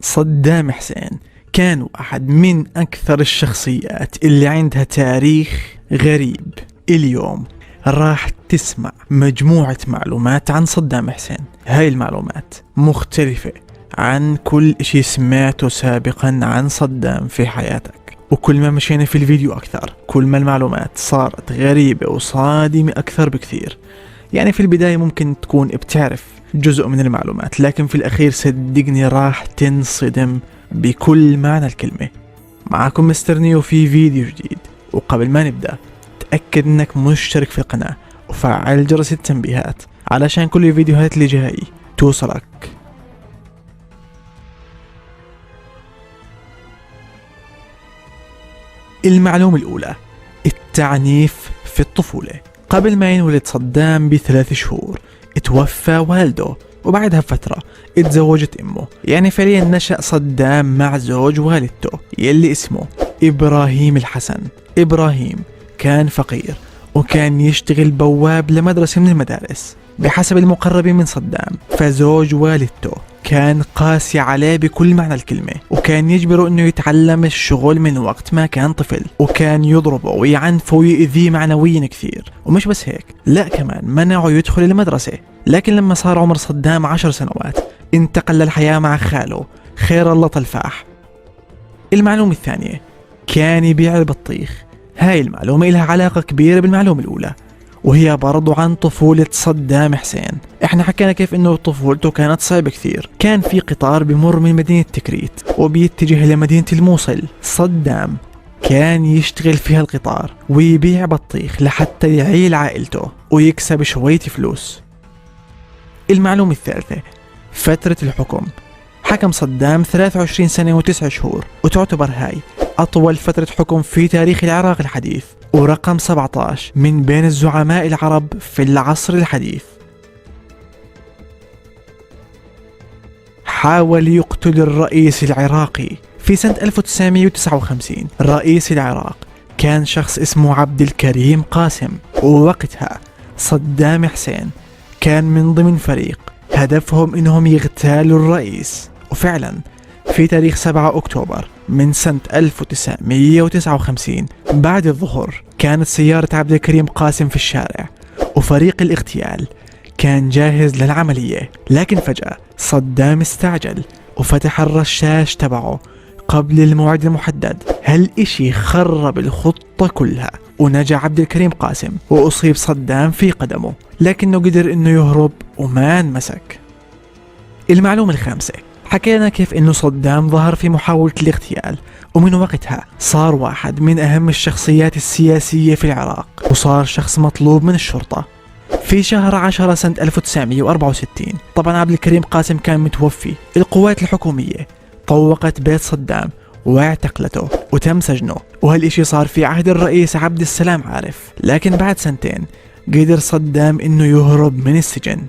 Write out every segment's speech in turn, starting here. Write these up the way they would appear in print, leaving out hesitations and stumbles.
صدام حسين كان واحد من أكثر الشخصيات اللي عندها تاريخ غريب. اليوم راح تسمع مجموعة معلومات عن صدام حسين. هاي المعلومات مختلفة عن كل شيء سمعته سابقا عن صدام في حياتك، وكل ما مشينا في الفيديو أكثر كل ما المعلومات صارت غريبة وصادمة أكثر بكثير. يعني في البداية ممكن تكون بتعرف جزء من المعلومات، لكن في الأخير صدقني راح تنصدم بكل معنى الكلمة. معكم مستر نيو في فيديو جديد، وقبل ما نبدأ تأكد انك مشترك في القناة وفعل جرس التنبيهات علشان كل الفيديوهات اللي جاي توصلك. المعلومة الأولى: التعنيف في الطفولة. قبل ما ينولد صدام ب3 شهور اتوفى والده، وبعدها بفترة اتزوجت امه. يعني فعليا نشأ صدام مع زوج والدته يلي اسمه إبراهيم الحسن. إبراهيم كان فقير وكان يشتغل بواب لمدرسة من المدارس. بحسب المقربين من صدام فزوج والدته كان قاسي عليه بكل معنى الكلمة، وكان يجبره انه يتعلم الشغل من وقت ما كان طفل، وكان يضربه ويعنفه ويؤذيه معنويا كثير. ومش بس هيك، لا كمان منعه يدخل المدرسة. لكن لما صار عمر صدام 10 سنوات انتقل للحياة مع خاله خير الله طلفاح. المعلومة الثانية: كان يبيع البطيخ. هاي المعلومة لها علاقة كبيرة بالمعلومة الأولى، وهي برضو عن طفولة صدام حسين. احنا حكينا كيف انه طفولته كانت صعبة كثير. كان في قطار بمر من مدينة تكريت وبيتجه لمدينة الموصل. صدام كان يشتغل فيها القطار ويبيع بطيخ لحتى يعيل عائلته ويكسب شوية فلوس. المعلومة الثالثة: فترة الحكم. حكم صدام 23 سنة و9 شهور، وتعتبر هاي أطول فترة حكم في تاريخ العراق الحديث، ورقم 17 من بين الزعماء العرب في العصر الحديث. حاول يقتل الرئيس العراقي في سنة 1959. رئيس العراق كان شخص اسمه عبد الكريم قاسم، ووقتها صدام حسين كان من ضمن فريق هدفهم انهم يغتالوا الرئيس. وفعلا في تاريخ 7 أكتوبر من سنة 1959 بعد الظهر كانت سيارة عبد الكريم قاسم في الشارع، وفريق الاغتيال كان جاهز للعملية. لكن فجأة صدام استعجل وفتح الرشاش تبعه قبل الموعد المحدد. هالإشي خرب الخطة كلها، ونجا عبد الكريم قاسم وأصيب صدام في قدمه، لكنه قدر انه يهرب وما انمسك. المعلومة الخامسة: حكينا كيف انه صدام ظهر في محاولة الاغتيال، ومن وقتها صار واحد من اهم الشخصيات السياسية في العراق، وصار شخص مطلوب من الشرطة. في شهر 10 سنة 1964 طبعا عبد الكريم قاسم كان متوفي. القوات الحكومية طوقت بيت صدام واعتقلته وتم سجنه، وهالاشي صار في عهد الرئيس عبد السلام عارف. لكن بعد 2 سنين قدر صدام انه يهرب من السجن.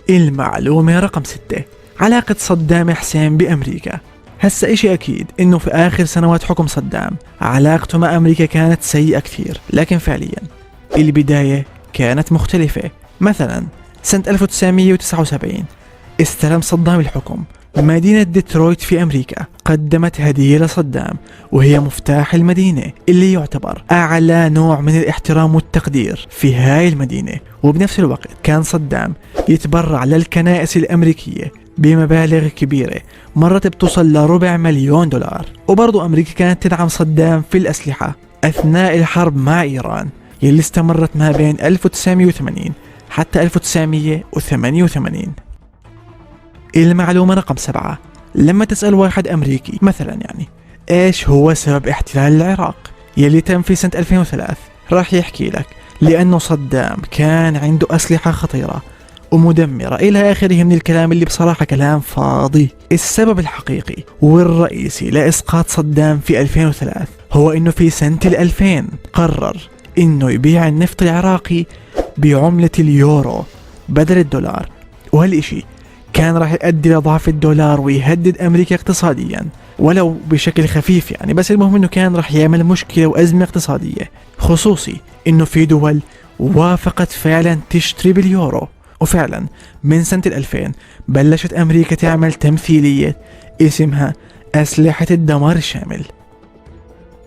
المعلومة رقم 6: علاقة صدام حسين بأمريكا. هسا اشي اكيد انه في اخر سنوات حكم صدام علاقته مع امريكا كانت سيئة كثير، لكن فعليا البداية كانت مختلفة. مثلا سنة 1979 استلم صدام الحكم. مدينة ديترويت في أمريكا قدمت هدية لصدام، وهي مفتاح المدينة اللي يعتبر أعلى نوع من الاحترام والتقدير في هاي المدينة. وبنفس الوقت كان صدام يتبرع للكنائس الأمريكية بمبالغ كبيرة، مرات بتوصل ل$250,000. وبرضو أمريكا كانت تدعم صدام في الأسلحة أثناء الحرب مع إيران يلي استمرت ما بين 1980 حتى 1988. المعلومة رقم 7: لما تسأل واحد أمريكي مثلا إيش هو سبب احتلال العراق يلي تم في سنة 2003، راح يحكي لك لأنه صدام كان عنده أسلحة خطيرة ومدمرة إلى آخره من الكلام اللي بصراحة كلام فاضي. السبب الحقيقي والرئيسي لإسقاط صدام في 2003 هو إنه في سنة 2000 قرر إنه يبيع النفط العراقي بعملة اليورو بدل الدولار، وهالإشي كان راح يؤدي لضعف الدولار ويهدد أمريكا اقتصاديا ولو بشكل خفيف بس المهم إنه كان راح يعمل مشكلة وأزمة اقتصادية، خصوصي إنه في دول وافقت فعلا تشتري باليورو. وفعلا من سنة 2000 بلشت أمريكا تعمل تمثيلية اسمها أسلحة الدمار الشامل.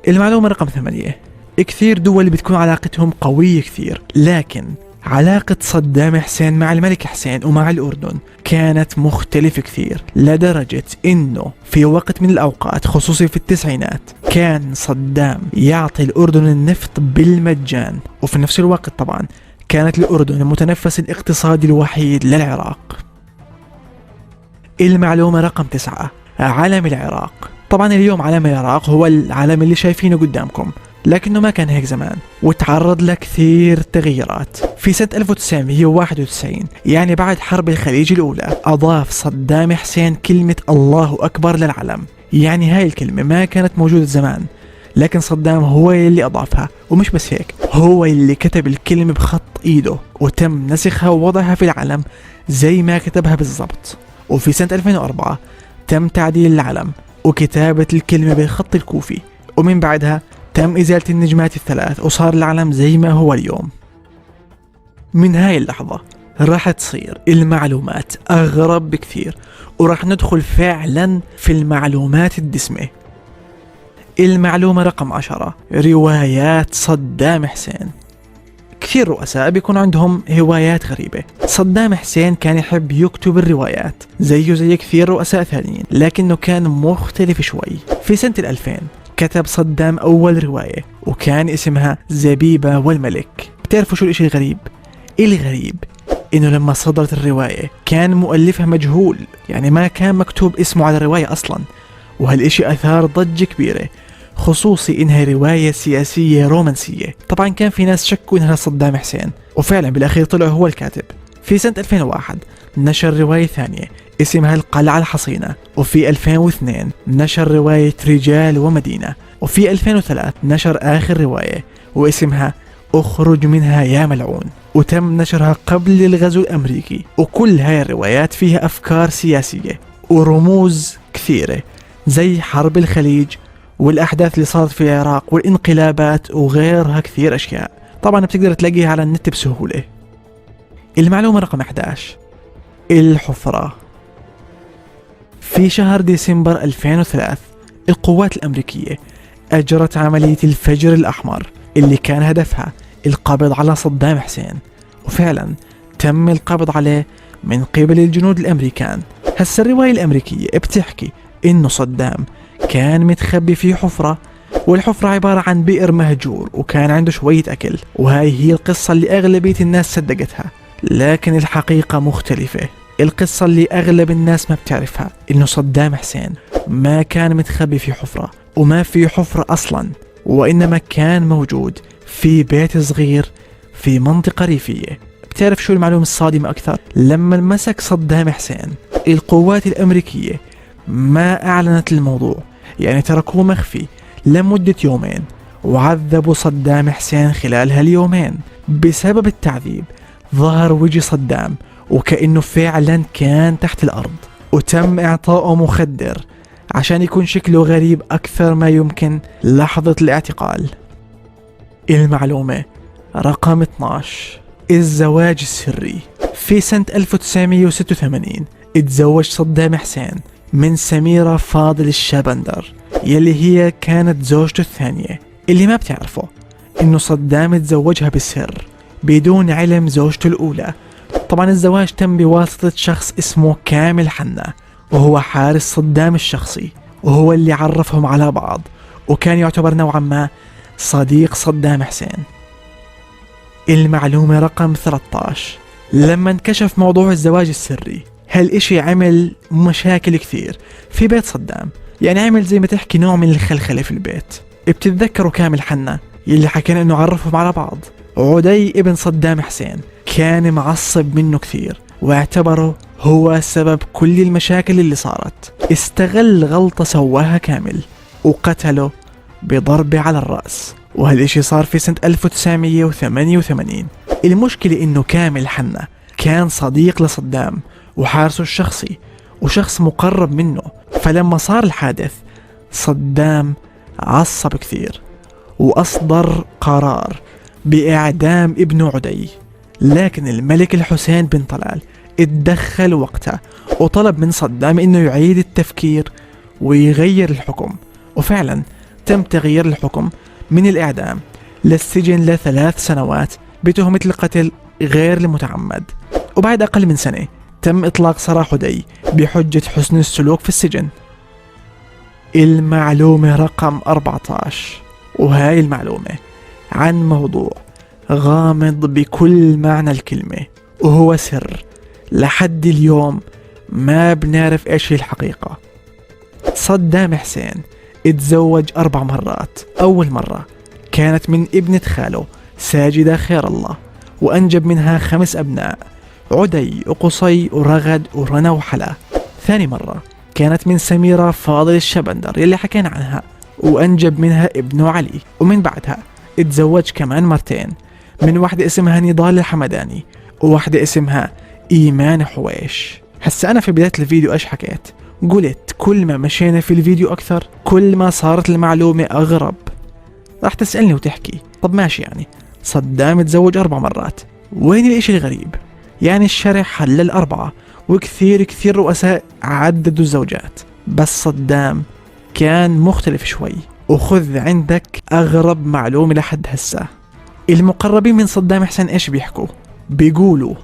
المعلومة رقم 8: كثير دول بتكون علاقتهم قوية كثير، لكن علاقة صدام حسين مع الملك حسين ومع الأردن كانت مختلفة كثير، لدرجة إنه في وقت من الأوقات خصوصي في التسعينات كان صدام يعطي الأردن النفط بالمجان، وفي نفس الوقت طبعا كانت الأردن المتنفس الاقتصادي الوحيد للعراق. المعلومة رقم 9: علم العراق. طبعا اليوم علم العراق هو العلم اللي شايفينه قدامكم، لكنه ما كان هيك زمان وتعرض لكثير تغييرات. في سنة 1991 يعني بعد حرب الخليج الأولى أضاف صدام حسين كلمة الله أكبر للعلم. يعني هاي الكلمة ما كانت موجودة زمان، لكن صدام هو اللي أضافها، ومش بس هيك، هو اللي كتب الكلمة بخط إيده وتم نسخها ووضعها في العلم زي ما كتبها بالضبط. وفي سنة 2004 تم تعديل العلم وكتابة الكلمة بالخط الكوفي، ومن بعدها تم إزالة النجمات الثلاث وصار العلم زي ما هو اليوم. من هاي اللحظة راح تصير المعلومات أغرب بكثير، وراح ندخل فعلا في المعلومات الدسمة. المعلومة رقم 10: روايات صدام حسين. كثير رؤساء بيكون عندهم هوايات غريبة. صدام حسين كان يحب يكتب الروايات زيه زي كثير رؤساء ثانيين، لكنه كان مختلف شوي. في سنة 2000 كتب صدام أول رواية وكان اسمها زبيبة والملك. بتعرفوا شو الاشي الغريب؟ الغريب إنه لما صدرت الرواية كان مؤلفها مجهول، يعني ما كان مكتوب اسمه على الرواية أصلا، وهالاشي أثار ضجة كبيرة، خصوصي إنها رواية سياسية رومانسية. طبعا كان في ناس شكوا إنها صدام حسين، وفعلا بالأخير طلع هو الكاتب. في سنة 2001 نشر رواية ثانية اسمها القلعة الحصينة، وفي 2002 نشر رواية رجال ومدينة، وفي 2003 نشر آخر رواية واسمها اخرج منها يا ملعون، وتم نشرها قبل الغزو الأمريكي. وكل هاي الروايات فيها أفكار سياسية ورموز كثيرة زي حرب الخليج والأحداث اللي صارت في العراق والانقلابات وغيرها كثير أشياء. طبعا بتقدر تلاقيها على النت بسهولة. المعلومة رقم 11: الحفرة. في شهر ديسمبر 2003 القوات الأمريكية أجرت عملية الفجر الأحمر اللي كان هدفها القبض على صدام حسين، وفعلا تم القبض عليه من قبل الجنود الأمريكان. هسه الرواية الأمريكية بتحكي إنه صدام كان متخبي في حفرة، والحفرة عبارة عن بئر مهجور وكان عنده شوية أكل، وهاي هي القصة اللي أغلبية الناس صدقتها. لكن الحقيقة مختلفة. القصة اللي أغلب الناس ما بتعرفها إنه صدام حسين ما كان متخبي في حفرة، وما في حفرة أصلا، وإنما كان موجود في بيت صغير في منطقة ريفية. بتعرف شو المعلومة الصادمة أكثر؟ لما مسك صدام حسين القوات الأمريكية ما أعلنت الموضوع، يعني تركوه مخفي لمدة يومين، وعذبوا صدام حسين خلال هاليومين. بسبب التعذيب ظهر وجه صدام وكأنه فعلا كان تحت الأرض، وتم إعطائه مخدر عشان يكون شكله غريب أكثر ما يمكن لحظة الاعتقال. المعلومة رقم 12: الزواج السري. في سنة 1986 اتزوج صدام حسين من سميرة فاضل الشابندر، يلي هي كانت زوجته الثانية. اللي ما بتعرفه إنه صدام اتزوجها بالسر بدون علم زوجته الأولى. طبعا الزواج تم بواسطة شخص اسمه كامل حنا، وهو حارس صدام الشخصي، وهو اللي عرفهم على بعض، وكان يعتبر نوعا ما صديق صدام حسين. المعلومة رقم 13: لما انكشف موضوع الزواج السري هالإشي عمل مشاكل كثير في بيت صدام، يعني عمل زي ما تحكي نوع من الخلخلة في البيت. بتتذكروا كامل حنا يلي حكينا انه عرفهم على بعض؟ عدي ابن صدام حسين كان معصب منه كثير واعتبره هو سبب كل المشاكل اللي صارت. استغل غلطة سواها كامل وقتله بضربة على الرأس، وهالإشي صار في سنة 1988. المشكلة إنه كامل حنا كان صديق لصدام وحارسه الشخصي وشخص مقرب منه، فلما صار الحادث صدام عصب كثير وأصدر قرار بإعدام ابنه عدي. لكن الملك الحسين بن طلال اتدخل وقتها وطلب من صدام انه يعيد التفكير ويغير الحكم. وفعلا تم تغيير الحكم من الاعدام للسجن ل3 سنوات بتهمة القتل غير المتعمد. وبعد اقل من سنة تم اطلاق سراح حدي بحجة حسن السلوك في السجن. المعلومة رقم 14، وهاي المعلومة عن موضوع غامض بكل معنى الكلمة، وهو سر لحد اليوم ما بنعرف ايش هي الحقيقة. صدام حسين اتزوج 4 مرات. أول مرة كانت من ابنة خاله ساجدة خير الله، وأنجب منها 5 أبناء: عدي وقصي ورغد ورنا وحلا. ثاني مرة كانت من سميرة فاضل الشبندر يلي حكينا عنها، وأنجب منها ابنه علي. ومن بعدها اتزوج كمان مرتين، من واحدة اسمها نضال الحمداني وواحدة اسمها إيمان حويش. هسا أنا في بداية الفيديو إيش حكيت؟ قلت كل ما مشينا في الفيديو أكثر كل ما صارت المعلومة أغرب. راح تسألني وتحكي طب ماشي، يعني صدام تزوج 4 مرات، وين الاشي الغريب؟ يعني الشرع حلل 4 وكثير رؤساء عددوا الزوجات، بس صدام كان مختلف شوي. وخذ عندك أغرب معلومة لحد هسه. المقربين من صدام حسين إيش بيحكوا؟ بيقولوا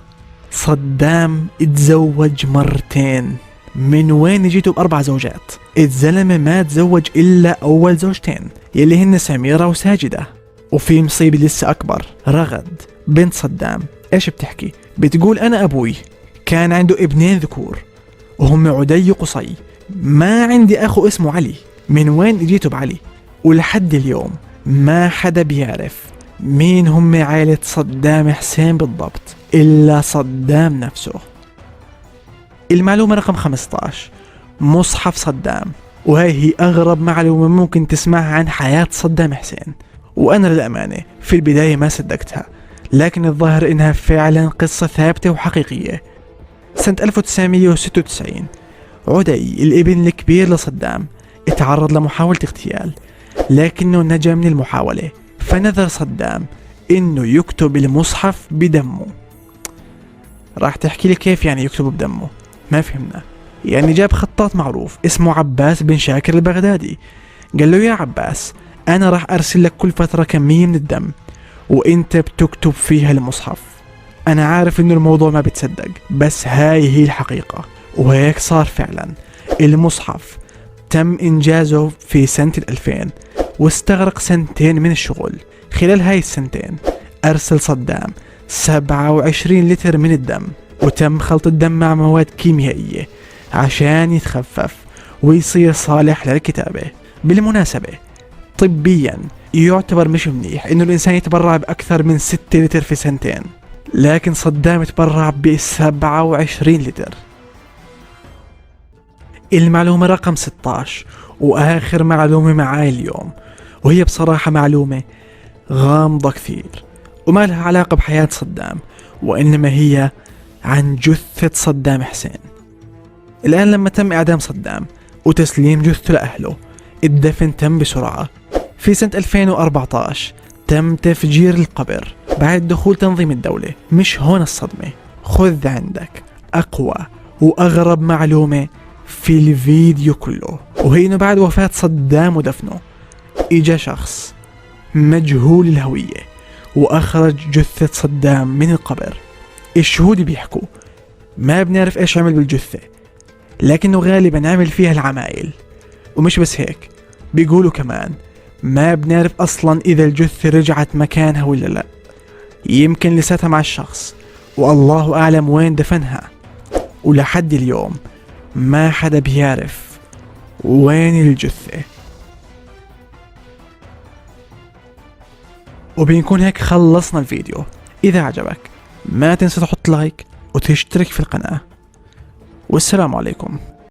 صدام اتزوج مرتين. من وين جيتوا ب4 زوجات؟ الزلمة ما تزوج إلا أول 2 زوجتين يلي هن سميرة وساجدة. وفي مصيبة لسه أكبر، رغد بنت صدام إيش بتحكي؟ بتقول أنا أبوي كان عنده 2 ذكور وهم عدي وقصي، ما عندي أخو اسمه علي. من وين جيتوا بعلي؟ ولحد اليوم ما حدا بيعرف مين هم عائلة صدام حسين بالضبط إلا صدام نفسه. المعلومة رقم 15، مصحف صدام. وهي هي أغرب معلومة ممكن تسمعها عن حياة صدام حسين، وأنا للأمانة في البداية ما صدقتها، لكن الظاهر إنها فعلا قصة ثابتة وحقيقية. سنة 1996 عدي الابن الكبير لصدام اتعرض لمحاولة اغتيال، لكنه نجا من المحاولة، فنذر صدام إنه يكتب المصحف بدمه. راح تحكي لي كيف يعني يكتب بدمه؟ ما فهمنا. يعني جاب خطاط معروف اسمه عباس بن شاكر البغدادي، قال له يا عباس أنا راح أرسل لك كل فترة كمية من الدم وإنت بتكتب فيها المصحف. أنا عارف إنه الموضوع ما بتصدق، بس هاي هي الحقيقة، وهيك صار فعلا. المصحف تم إنجازه في سنة 2000 واستغرق 2 سنين من الشغل. خلال هاي السنتين أرسل صدام 27 لتر من الدم، وتم خلط الدم مع مواد كيميائية عشان يتخفف ويصير صالح للكتابة. بالمناسبة طبيا يعتبر مش منيح إنه الإنسان يتبرع بأكثر من 6 لتر في 2 سنين، لكن صدام تبرع ب27 لتر. المعلومة رقم 16 وآخر معلومة معاي اليوم، وهي بصراحة معلومة غامضة كثير وما لها علاقة بحياة صدام، وإنما هي عن جثة صدام حسين. الآن لما تم إعدام صدام وتسليم جثته لأهله، الدفن تم بسرعة. في سنة 2014 تم تفجير القبر بعد دخول تنظيم الدولة. مش هون الصدمة، خذ عندك أقوى وأغرب معلومة في الفيديو كله، وهي إنه بعد وفاة صدام ودفنه إجا شخص مجهول الهوية وأخرج جثة صدام من القبر. الشهود بيحكوا ما بنعرف إيش عمل بالجثة، لكنه غالبا عمل فيها العمايل. ومش بس هيك، بيقولوا كمان ما بنعرف أصلا إذا الجثة رجعت مكانها ولا لا، يمكن لساتها مع الشخص والله أعلم وين دفنها. ولحد اليوم ما حدا بيعرف وين الجثة. وبنكون هيك خلصنا الفيديو. إذا عجبك ما تنسى تحط لايك وتشترك في القناة، والسلام عليكم.